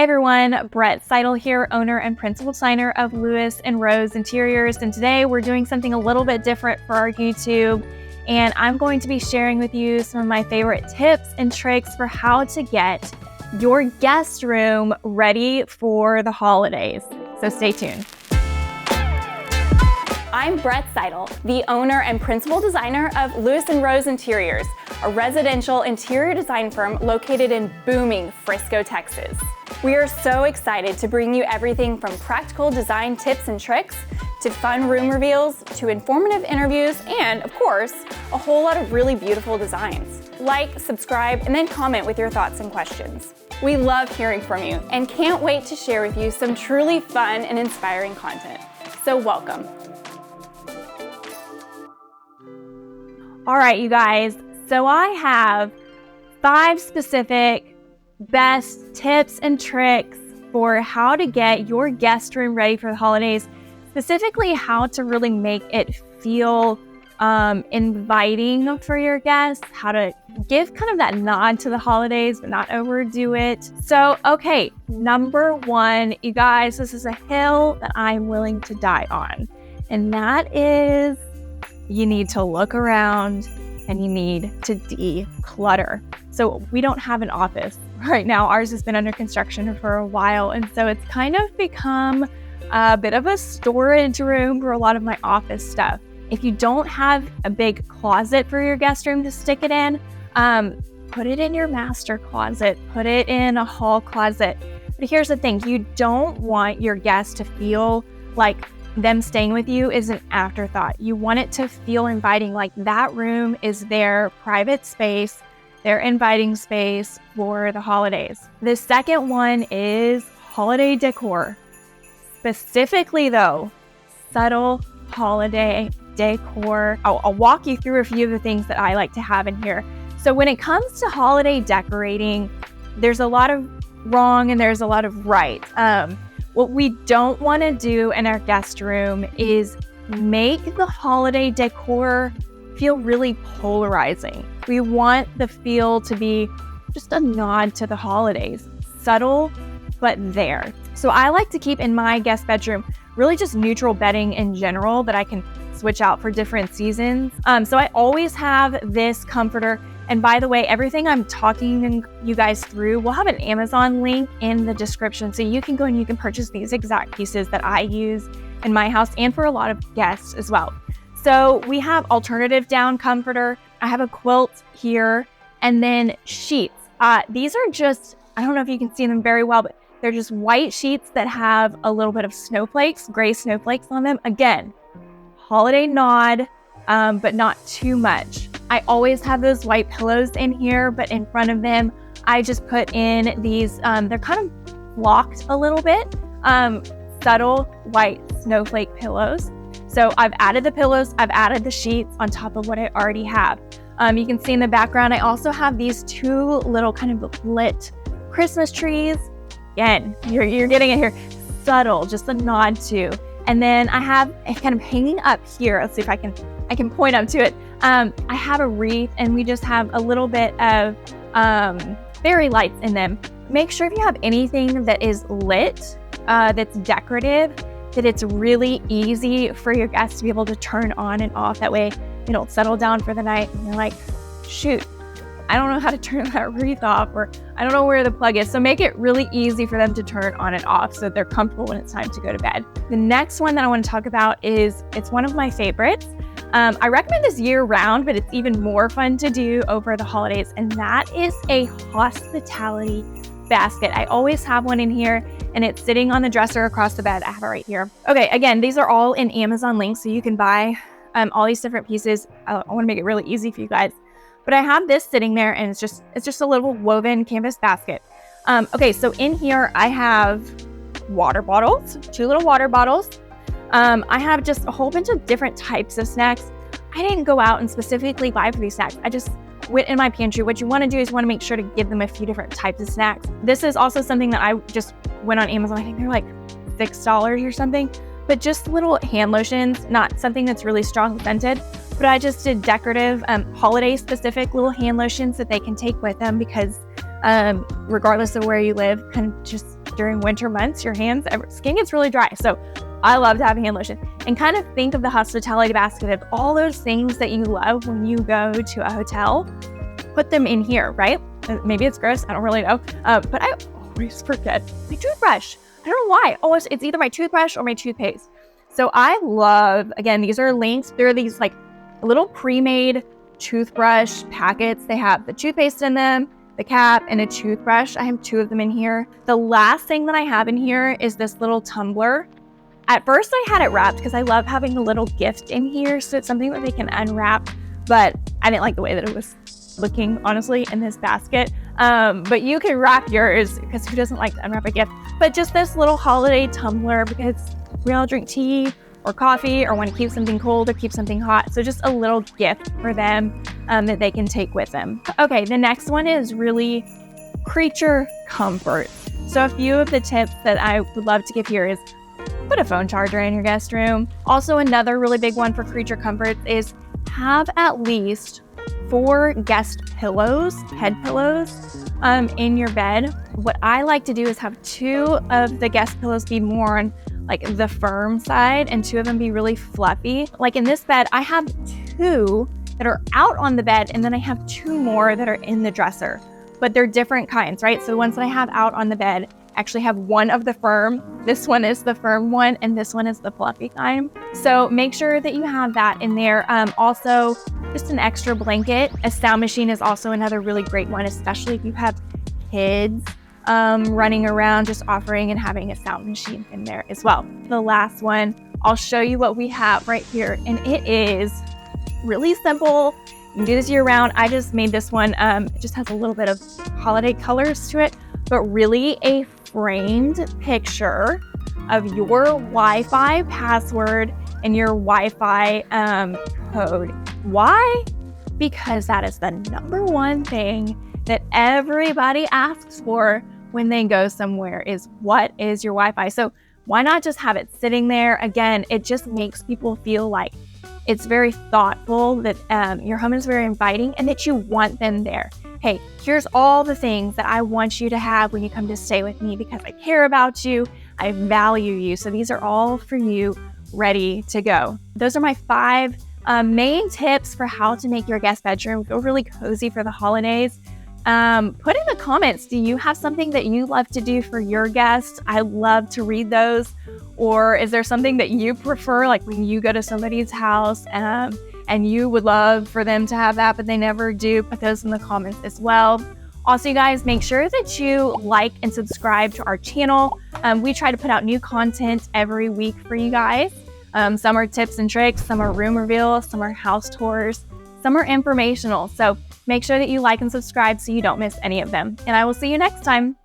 everyone, Brett Seidl here, owner and principal designer of Lewis and Rose Interiors, and today we're doing something a little bit different for our YouTube, and I'm going to be sharing with you some of my favorite tips and tricks for how to get your guest room ready for the holidays. So stay tuned. I'm Brett Seidl, the owner and principal designer of Lewis and Rose Interiors, a residential interior design firm located in booming Frisco, Texas. We are so excited to bring you everything from practical design tips and tricks to fun room reveals to informative interviews and, of course, a whole lot of really beautiful designs. Like, subscribe, and then comment with your thoughts and questions. We love hearing from you and can't wait to share with you some truly fun and inspiring content. So welcome. All right, you guys. So I have 5 specific best tips and tricks for how to get your guest room ready for the holidays, specifically how to really make it feel inviting for your guests, how to give kind of that nod to the holidays but not overdo it. So, okay, number 1, you guys, this is a hill that I'm willing to die on, and that is you need to look around and you need to declutter. So we don't have an office right now. Ours has been under construction for a while. And so it's kind of become a bit of a storage room for a lot of my office stuff. If you don't have a big closet for your guest room to stick it in, put it in your master closet, put it in a hall closet. But here's the thing, you don't want your guests to feel like them staying with you is an afterthought. You want it to feel inviting, like that room is their private space, their inviting space for the holidays. The second one is holiday decor. Specifically though, subtle holiday decor. I'll walk you through a few of the things that I like to have in here. So when it comes to holiday decorating, there's a lot of wrong and there's a lot of right. What we don't want to do in our guest room is make the holiday decor feel really polarizing. We want the feel to be just a nod to the holidays, subtle, but there. So I like to keep in my guest bedroom really just neutral bedding in general that I can switch out for different seasons. So I always have this comforter. And by the way, everything I'm talking you guys through, we'll have an Amazon link in the description. So you can go and you can purchase these exact pieces that I use in my house and for a lot of guests as well. So we have alternative down comforter. I have a quilt here and then sheets. These are just, I don't know if you can see them very well, but they're just white sheets that have a little bit of snowflakes, gray snowflakes on them. Again, holiday nod, but not too much. I always have those white pillows in here, but in front of them, I just put in these, they're kind of blocked a little bit, subtle white snowflake pillows. So I've added the pillows, I've added the sheets on top of what I already have. You can see in the background, I also have these 2 little kind of lit Christmas trees. Again, you're getting it here, subtle, just a nod to. And then I have kind of hanging up here. Let's see if I can point up to it. I have a wreath and we just have a little bit of fairy lights in them. Make sure if you have anything that is lit, that's decorative, that it's really easy for your guests to be able to turn on and off. That way they don't settle down for the night and you're like, shoot, I don't know how to turn that wreath off, or I don't know where the plug is. So make it really easy for them to turn on and off so that they're comfortable when it's time to go to bed. The next one that I want to talk about is, it's one of my favorites. I recommend this year round, but it's even more fun to do over the holidays, and that is a hospitality basket. I always have one in here and it's sitting on the dresser across the bed. I have it right here. Okay, again, these are all in Amazon links, so you can buy all these different pieces. I want to make it really easy for you guys. But I have this sitting there and it's just a little woven canvas basket. Okay, so in here I have water bottles, 2 little water bottles. I have just a whole bunch of different types of snacks. I didn't go out and specifically buy for these snacks. I just went in my pantry. What you want to do is you want to make sure to give them a few different types of snacks. This is also something that I just went on Amazon. I think they're like $6 or something, but just little hand lotions, not something that's really strong scented. But I just did decorative, holiday specific little hand lotions that they can take with them because regardless of where you live, kind of just during winter months, your skin gets really dry. So I love to have hand lotion. And kind of think of the hospitality basket of all those things that you love when you go to a hotel. Put them in here, right? Maybe it's gross. I don't really know. But I always forget my toothbrush. I don't know why. Oh, it's either my toothbrush or my toothpaste. So I love, again, these are links. There are these like little pre-made toothbrush packets. They have the toothpaste in them, the cap, and a toothbrush. I have 2 of them in here. The last thing that I have in here is this little tumbler. At first I had it wrapped because I love having a little gift in here. So it's something that they can unwrap, but I didn't like the way that it was looking, honestly, in this basket. But you can wrap yours because who doesn't like to unwrap a gift? But just this little holiday tumbler because we all drink tea or coffee or want to keep something cold or keep something hot. So just a little gift for them that they can take with them. Okay, the next one is really creature comfort. So a few of the tips that I would love to give here is put a phone charger in your guest room. Also, another really big one for creature comforts is have at least 4 guest pillows, head pillows, in your bed. What I like to do is have 2 of the guest pillows be more on like the firm side and 2 of them be really fluffy. Like in this bed, I have 2 that are out on the bed and then I have 2 more that are in the dresser, but they're different kinds, right? So the ones that I have out on the bed actually have one of the firm. This one is the firm one and this one is the fluffy kind. So make sure that you have that in there. Also, just an extra blanket. A sound machine is also another really great one, especially if you have kids running around, just offering and having a sound machine in there as well. The last one, I'll show you what we have right here, and it is really simple. You can do this year round. I just made this one. It just has a little bit of holiday colors to it, but really a framed picture of your Wi-Fi password and your Wi-Fi code. Why? Because that is the number one thing that everybody asks for when they go somewhere is what is your Wi-Fi? So why not just have it sitting there? Again, it just makes people feel like it's very thoughtful, that your home is very inviting and that you want them there. Hey, here's all the things that I want you to have when you come to stay with me because I care about you, I value you. So these are all for you, ready to go. Those are my 5 main tips for how to make your guest bedroom feel really cozy for the holidays. Put in the comments, do you have something that you love to do for your guests? I love to read those. Or is there something that you prefer, like when you go to somebody's house and you would love for them to have that, but they never do? Put those in the comments as well. Also, you guys, make sure that you like and subscribe to our channel. We try to put out new content every week for you guys. Some are tips and tricks, some are room reveals, some are house tours, some are informational. So make sure that you like and subscribe so you don't miss any of them. And I will see you next time.